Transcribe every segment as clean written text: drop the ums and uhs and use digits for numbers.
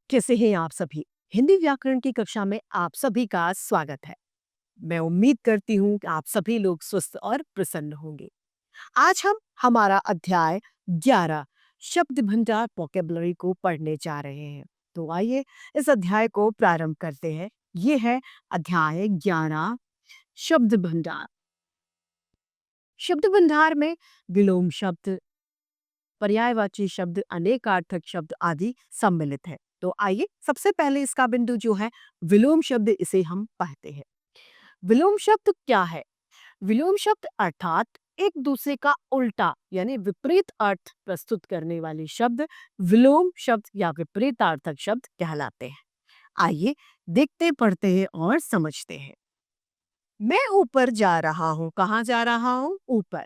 कैसे हैं आप सभी? हिंदी व्याकरण की कक्षा में आप सभी का स्वागत है। मैं उम्मीद करती हूँ कि आप सभी लोग स्वस्थ और प्रसन्न होंगे। आज हम हमारा अध्याय 11 शब्द भंडार वोकेबलरी को पढ़ने जा रहे हैं। तो आइए इस अध्याय को प्रारंभ करते हैं। ये है अध्याय 11 शब्द भंडार। शब्द भंडार में विलोम शब्द, पर्यायवाची शब्द, अनेकार्थक शब्द आदि सम्मिलित है। तो आइए सबसे पहले इसका बिंदु जो है विलोम शब्द, इसे हम पढ़ते हैं। विलोम शब्द क्या है? विलोम शब्द अर्थात एक दूसरे का उल्टा यानी विपरीत अर्थ प्रस्तुत करने वाले शब्द विलोम शब्द या विपरीतार्थक शब्द कहलाते हैं। आइए देखते, पढ़ते हैं और समझते हैं। मैं ऊपर जा रहा हूँ। कहाँ जा रहा हूँ? ऊपर।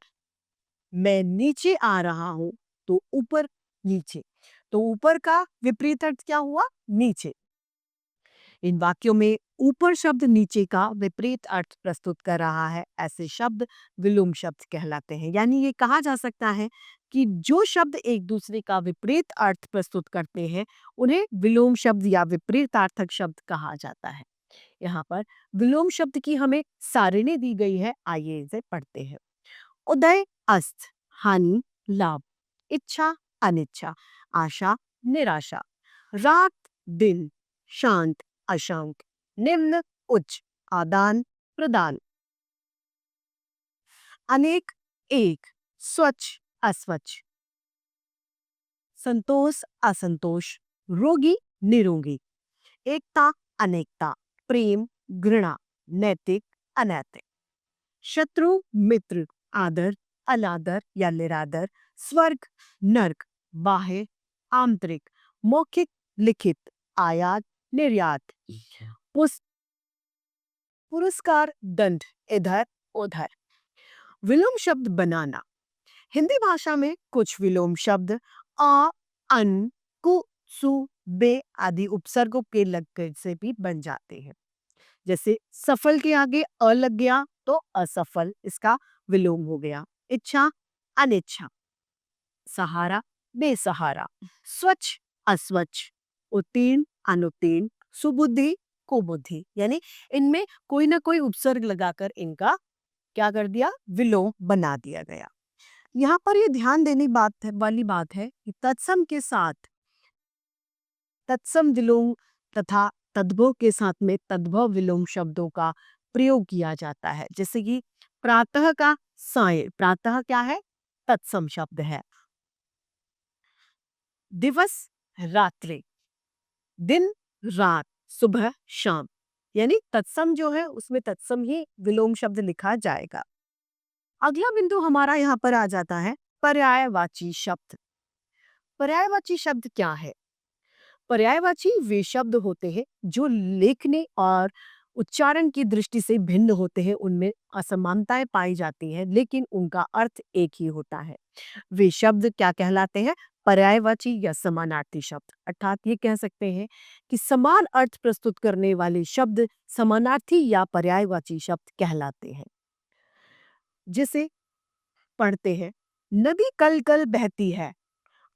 मैं नीचे आ रहा हूं, तो ऊपर नीचे। तो ऊपर का विपरीत अर्थ क्या हुआ? नीचे। इन वाक्यों में ऊपर शब्द नीचे का विपरीत अर्थ प्रस्तुत कर रहा है। ऐसे शब्द विलोम शब्द कहलाते हैं। यानी ये कहा जा सकता है कि जो शब्द एक दूसरे का विपरीत अर्थ प्रस्तुत करते हैं उन्हें विलोम शब्द या विपरीतार्थक शब्द कहा जाता है। यहाँ पर विलोम शब्द की हमें सारिणी दी गई है। आइए इसे पढ़ते हैं। उदय अस्त, हानि लाभ, इच्छा अनिच्छा, आशा निराशा, रात दिन, शांत अशांत, निम्न उच्च, आदान प्रदान, अनेक एक, स्वच्छ अस्वच्छ, संतोष असंतोष, रोगी निरोगी, एकता अनेकता, प्रेम घृणा, नैतिक अनैतिक, शत्रु मित्र, आदर अनादर या निरादर, स्वर्ग नर्क, बाह्य आंतरिक, मौखिक लिखित, आयात निर्यात, पुस- पुरस्कार दंड, इधर उधर। विलोम शब्द बनाना। हिंदी भाषा में कुछ विलोम शब्द आ, अन, कु, सु, बे आदि उपसर्गों के लग से भी बन जाते हैं। जैसे सफल के आगे अ लग गया तो असफल, इसका विलोम हो गया। इच्छा अनिच्छा, सहारा बेसहारा, स्वच्छ अस्वच्छ, उत्तीर्ण अनुत्तीर्ण, सुबुद्धि कुबुद्धि। यानी इनमें कोई ना कोई उपसर्ग लगाकर इनका क्या कर दिया? विलोम बना दिया गया। यहाँ पर ये ध्यान देने वाली बात है कि तत्सम के साथ तत्सम विलोम तथा तद्भव के साथ में तद्भव विलोम शब्दों का प्रयोग किया जाता है। जैसे कि प्रातः का साय, प्रातः क्या है? तत्सम शब्द है। दिवस रात्रि, दिन रात, सुबह शाम। यानी तत्सम जो है उसमें तत्सम ही विलोम शब्द लिखा जाएगा। अगला बिंदु हमारा यहाँ पर आ जाता है पर्यायवाची शब्द। पर्यायवाची शब्द क्या है? पर्यायवाची वे शब्द होते हैं जो लेखने और उच्चारण की दृष्टि से भिन्न होते हैं। उनमें असमानताएं पाई जाती हैं लेकिन उनका अर्थ एक ही होता है। वे शब्द क्या कहलाते हैं? पर्यायवाची या समानार्थी शब्द। अर्थात ये कह सकते हैं कि समान अर्थ प्रस्तुत करने वाले शब्द समानार्थी या पर्यायवाची शब्द कहलाते हैं। जिसे पढ़ते हैं, नदी कल कल बहती है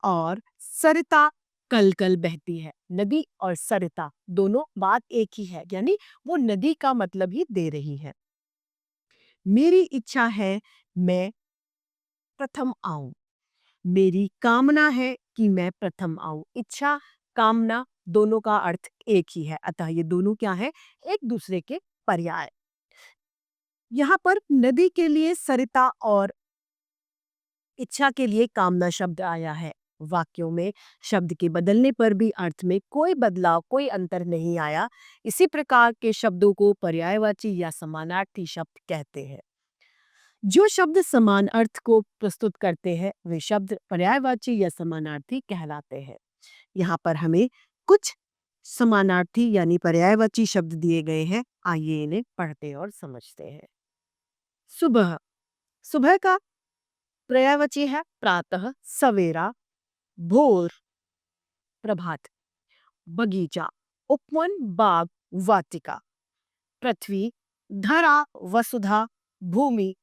और सरिता कल कल बहती है। नदी और सरिता दोनों बात एक ही है, यानी वो नदी का मतलब ही दे रही है। मेरी इच्छा है मैं प्रथम आऊं। मेरी कामना है कि मैं प्रथम आऊं। इच्छा कामना दोनों का अर्थ एक ही है, अतः ये दोनों क्या है? एक दूसरे के पर्याय। यहाँ पर नदी के लिए सरिता और इच्छा के लिए कामना शब्द आया है। वाक्यों में शब्द के बदलने पर भी अर्थ में कोई बदलाव, कोई अंतर नहीं आया। इसी प्रकार के शब्दों को पर्यायवाची या समानार्थी शब्द कहते हैं। जो शब्द समान अर्थ को प्रस्तुत करते हैं वे शब्द पर्यायवाची या समानार्थी कहलाते हैं। यहाँ पर हमें कुछ समानार्थी यानी पर्यायवाची शब्द दिए गए हैं। आइए इन्हें पढ़ते और समझते हैं। सुबह, सुबह का पर्यायवाची है प्रातः, सवेरा, भोर, प्रभात। बगीचा, उपवन, बाग, वाटिका। पृथ्वी, धरा, वसुधा, भूमि।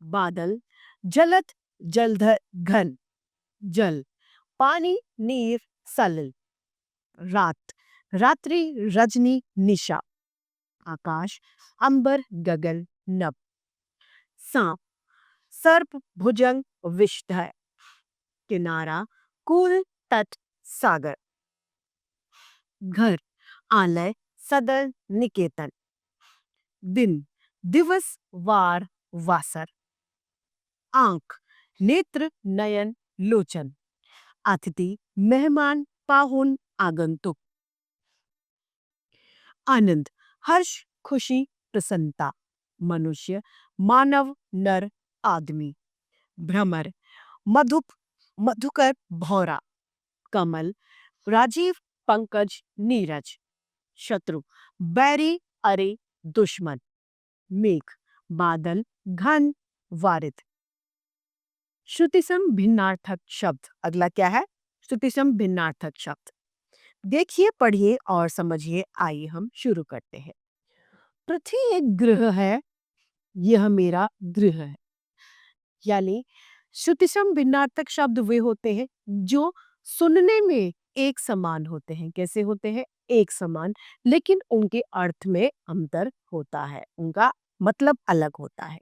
बादल, जलद, जलधर, घन, जल। पानी, नीर, सलिल। रात, रात्रि, रजनी, निशा, आकाश, अंबर, गगन, नभ, सांप, सर्प, भुजंग, विषधर, किनारा, कूल, तट, सागर, घर, आलय, सदन, निकेतन, दिन, दिवस, वार, वासर, आंख, नेत्र, नयन, लोचन, अतिथि, मेहमान, पाहुन, आगंतुक, आनंद, हर्ष, खुशी, प्रसन्नता, मनुष्य, मानव, नर, आदमी, भ्रमर, मधुप, मधुकर, भौरा, कमल, राजीव, पंकज, नीरज, शत्रु, बैरी, अरे, दुश्मन, मेघ, बादल, घन, वारिद। श्रुतिसम भिन्नार्थक शब्द, अगला क्या है? श्रुतिसम भिन्नार्थक शब्द। देखिए, पढ़िए और समझिए। आइए हम शुरू करते हैं। पृथ्वी एक ग्रह है, यह मेरा गृह है। यानी श्रुतिसम भिन्नार्थक शब्द वे होते हैं जो सुनने में एक समान होते हैं। कैसे होते हैं? एक समान, लेकिन उनके अर्थ में अंतर होता है, उनका मतलब अलग होता है।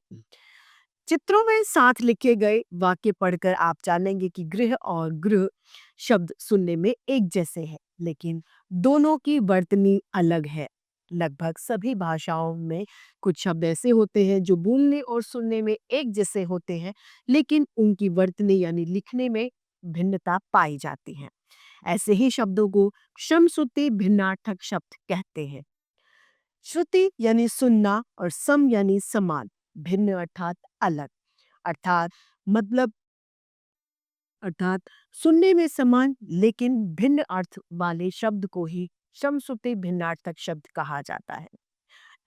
चित्रों में साथ लिखे गए वाक्य पढ़कर आप जानेंगे कि गृह और गृह शब्द सुनने में एक जैसे हैं, लेकिन दोनों की वर्तनी अलग है। लगभग सभी भाषाओं में कुछ शब्द ऐसे होते हैं जो बोलने और सुनने में एक जैसे होते हैं, लेकिन उनकी वर्तनी यानी लिखने में भिन्नता पाई जाती है। ऐसे ही शब्दों को समश्रुति भिन्नार्थक शब्द कहते हैं। श्रुति यानी सुनना और सम यानी समान, भिन्न अर्थात अलग, अर्थात मतलब अर्थात सुनने में समान लेकिन भिन्न अर्थ वाले शब्द को ही समश्रुति भिन्नार्थक शब्द कहा जाता है।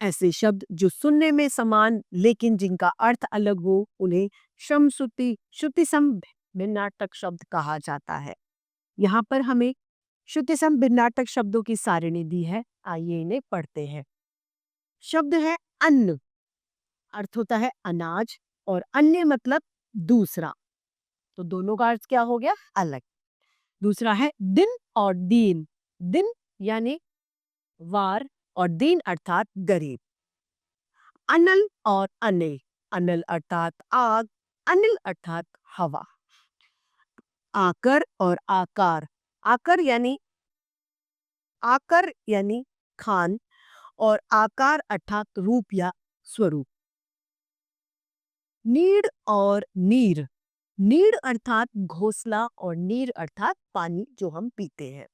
ऐसे शब्द जो सुनने में समान लेकिन जिनका अर्थ अलग हो, उन्हें समश्रुति श्रुतिसम भिन्नार्थक शब्द कहा जाता है। यहाँ पर हमें श्रुतिसम भिन्नार्थक शब्दों की सारिणी दी है, आइए इन्हें पढ़ते हैं। शब्द है अन्न, अर्थ होता है अनाज, और अन्य मतलब दूसरा, तो दोनों का अर्थ क्या हो गया? अलग। दूसरा है दिन और दीन, दिन यानी वार और दीन अर्थात गरीब। अनल और अनिल, अनल अर्थात आग, अनिल अर्थात हवा। आकर और आकार, आकर यानी खान, और आकार अर्थात रूप या स्वरूप। नीड और नीर, नीड अर्थात घोंसला और नीर अर्थात पानी जो हम पीते हैं।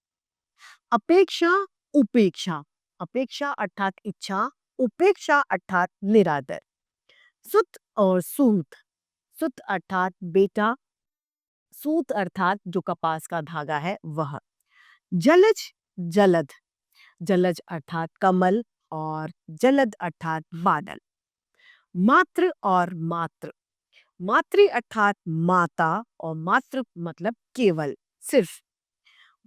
अपेक्षा, उपेक्षा, अपेक्षा अर्थात इच्छा, उपेक्षा अर्थात निरादर। सुत और सूत, सुत अर्थात बेटा, सूत अर्थात जो कपास का धागा है वह। जलज, जलद, जलज अर्थात कमल और जलद अर्थात बादल। मात्र और मात्र, मातृ अर्थात माता और मातृ मतलब केवल, सिर्फ।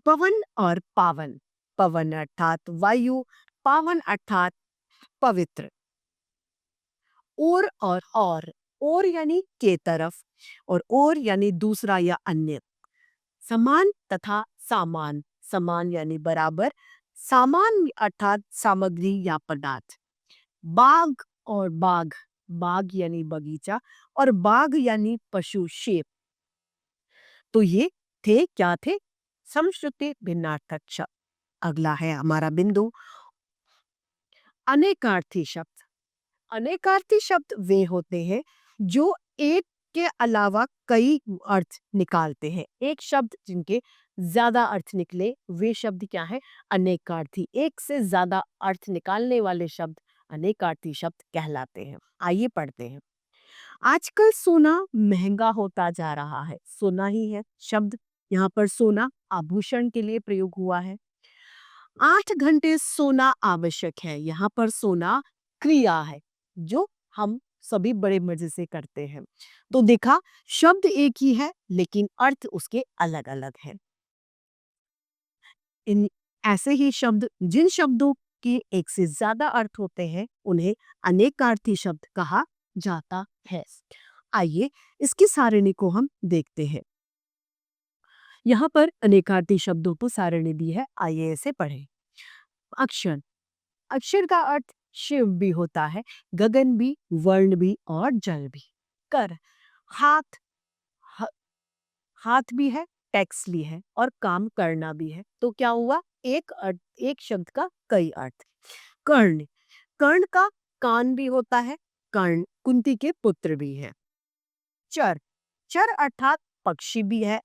पवन और पावन, पवन अर्थात वायु, पावन अर्थात पवित्र। और यानी के तरफ, और यानी दूसरा या अन्य। समान तथा सामान, समान यानी बराबर, सामान अर्थात सामग्री या पदार्थ। बाग और बाग, बाग यानी बगीचा और बाग यानी पशु, शेप। तो ये क्या थे? समश्रुति भिन्नार्थक शब्द। अगला है हमारा बिंदु अनेकार्थी शब्द। अनेकार्थी शब्द वे होते हैं जो एक के अलावा कई अर्थ निकालते हैं। एक शब्द जिनके ज्यादा अर्थ निकले वे शब्द क्या है? अनेकार्थी। एक से ज्यादा अर्थ निकालने वाले शब्द अनेकार्थी शब्द कहलाते हैं। आइए पढ़ते हैं। आजकल सोना महंगा होता जा रहा है, सोना ही है शब्द, यहाँ पर सोना आभूषण के लिए प्रयोग हुआ है। 8 घंटे सोना आवश्यक है, यहाँ पर सोना क्रिया है जो हम सभी बड़े मजे से करते हैं। तो देखा, शब्द एक ही है लेकिन अर्थ उसके अलग अलग है। इन ऐसे ही शब्द, जिन शब्दों के एक से ज्यादा अर्थ होते हैं उन्हें अनेकार्थी शब्द कहा जाता है। आइए इसकी सारिणी को हम देखते हैं। यहाँ पर अनेकार्थी शब्दों को सारणी दी है, आइए इसे पढ़ें। अक्षर, अक्षर का अर्थ शिव भी होता है, गगन भी, वर्ण भी और जल भी। कर, हाथ, ह- हाथ भी है, टेक्स्ट भी है और काम करना भी है। तो क्या हुआ, एक अर्थ, एक शब्द का कई अर्थ। कर्ण, कर्ण का कान भी होता है, कर्ण कुंती के पुत्र भी है। चर, चर अर्थात पक्षी भी है,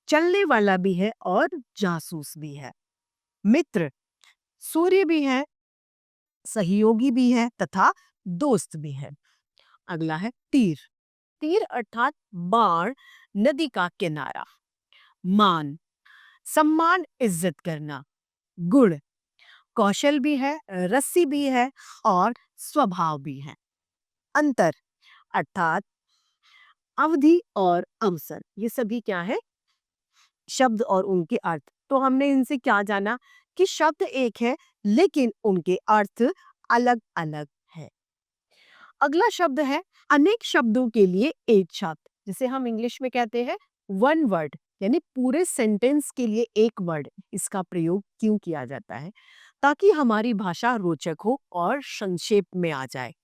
चलने वाला भी है और जासूस भी है। मित्र, सूर्य भी है, सहयोगी भी है तथा दोस्त भी है। अगला है तीर, तीर अर्थात बाण, नदी का किनारा। मान, सम्मान, इज्जत करना। गुण, कौशल भी है, रस्सी भी है और स्वभाव भी है। अंतर अर्थात अवधि और अवसर, ये सभी क्या है, शब्द और उनके अर्थ। तो हमने इनसे क्या जाना कि शब्द एक है लेकिन उनके अर्थ अलग अलग है। अगला शब्द है अनेक शब्दों के लिए एक शब्द, जिसे हम इंग्लिश में कहते हैं वन वर्ड, यानी पूरे सेंटेंस के लिए एक वर्ड। इसका प्रयोग क्यों किया जाता है, ताकि हमारी भाषा रोचक हो और संक्षेप में आ जाए।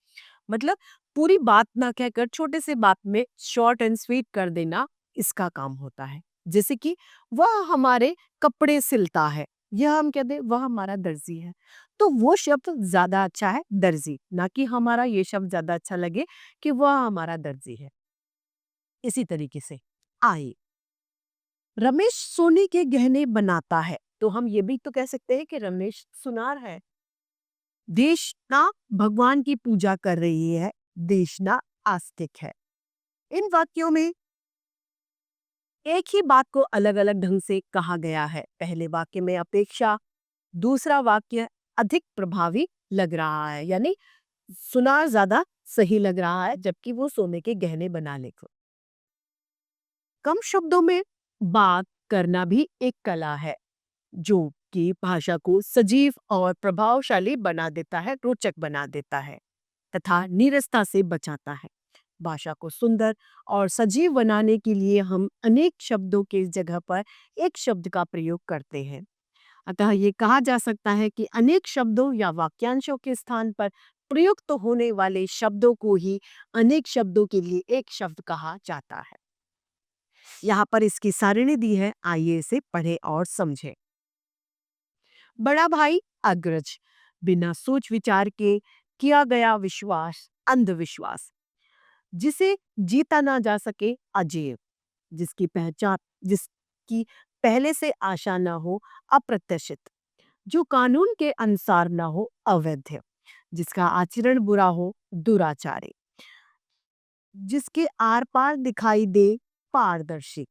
मतलब पूरी बात ना कहकर छोटे से बात में शॉर्ट एंड स्वीट कर देना इसका काम होता है। जैसे कि वह हमारे कपड़े सिलता है, यह हम कहते हैं वह हमारा दर्जी है। तो वो शब्द ज्यादा अच्छा है दर्जी, ना कि हमारा ये शब्द ज्यादा अच्छा लगे कि वह हमारा दर्जी है। इसी तरीके से आए, रमेश सोने के गहने बनाता है, तो हम ये भी तो कह सकते हैं कि रमेश सुनार है। देशना भगवान की पूजा कर रही है, देशना आस्तिक है। इन वाक्यों में एक ही बात को अलग अलग ढंग से कहा गया है। पहले वाक्य में अपेक्षा, दूसरा वाक्य अधिक प्रभावी लग रहा है, यानी सुनार ज्यादा सही लग रहा है जबकि वो सोने के गहने बना ले। कम शब्दों में बात करना भी एक कला है, जो कि भाषा को सजीव और प्रभावशाली बना देता है, रोचक बना देता है तथा नीरसता से बचाता है। भाषा को सुंदर और सजीव बनाने के लिए हम अनेक शब्दों के जगह पर एक शब्द का प्रयोग करते हैं। अतः ये कहा जा सकता है कि अनेक शब्दों या वाक्यांशों के स्थान पर प्रयुक्त होने वाले शब्दों को ही अनेक शब्दों के लिए एक शब्द कहा जाता है। यहाँ पर इसकी सारणी दी है, आइए इसे पढ़े और समझे। बड़ा भाई अग्रज, बिना सोच विचार के किया गया विश्वास अंधविश्वास, जिसे जीता ना जा सके अजेय, जिसकी पहले से आशा न हो अप्रत्याशित, जो कानून के अनुसार न हो अवैध, जिसका आचरण बुरा हो दुराचारी, जिसके आर पार दिखाई दे पारदर्शी।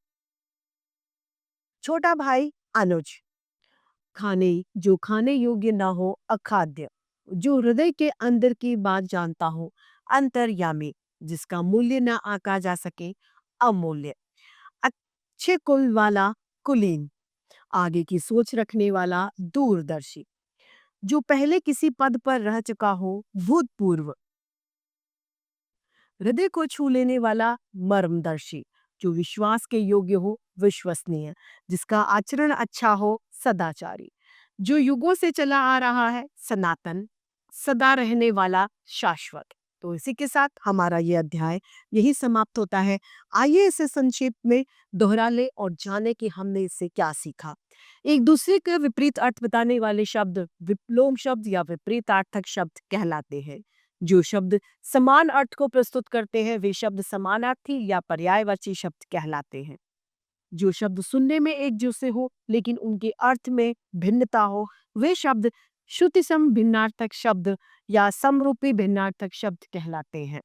छोटा भाई अनुज, खाने जो खाने योग्य ना हो अखाद्य, जो हृदय के अंदर की बात जानता हो अंतर्यामी, जिसका मूल्य ना आका जा सके अमूल्य, अच्छे कुल वाला कुलीन, आगे की सोच रखने वाला दूरदर्शी, जो पहले किसी पद पर रह चुका हो भूतपूर्व, हृदय को छू लेने वाला मर्मदर्शी, जो विश्वास के योग्य हो विश्वसनीय, जिसका आचरण अच्छा हो सदाचारी, जो युगों से चला आ रहा है सनातन, सदा रहने वाला शाश्वत। तो इसी के साथ हमारा ये अध्याय यही समाप्त होता है। आइए इसे संक्षेप में दोहरा ले और जाने कि हमने इससे क्या सीखा। एक दूसरे के विपरीत अर्थ बताने वाले शब्द विलोम शब्द या विपरीतार्थक शब्द कहलाते हैं। जो शब्द समान अर्थ को प्रस्तुत करते हैं वे शब्द समानार्थी या पर्यायवाची शब्द कहलाते हैं। जो शब्द सुनने में एक जैसे हो लेकिन उनके अर्थ में भिन्नता हो वे शब्द श्रुतिसम भिन्नार्थक शब्द या समरूपी भिन्नार्थक शब्द कहलाते हैं।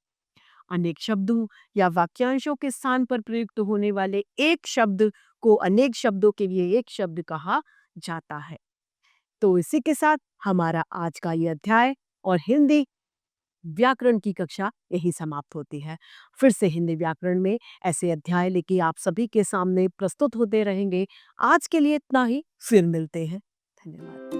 अनेक शब्दों या वाक्यांशों के स्थान पर प्रयुक्त होने वाले एक शब्द को अनेक शब्दों के लिए एक शब्द कहा जाता है। तो इसी के साथ हमारा आज का ये अध्याय और हिंदी व्याकरण की कक्षा यही समाप्त होती है। फिर से हिंदी व्याकरण में ऐसे अध्याय लेके आप सभी के सामने प्रस्तुत होते रहेंगे। आज के लिए इतना ही, फिर मिलते हैं। धन्यवाद।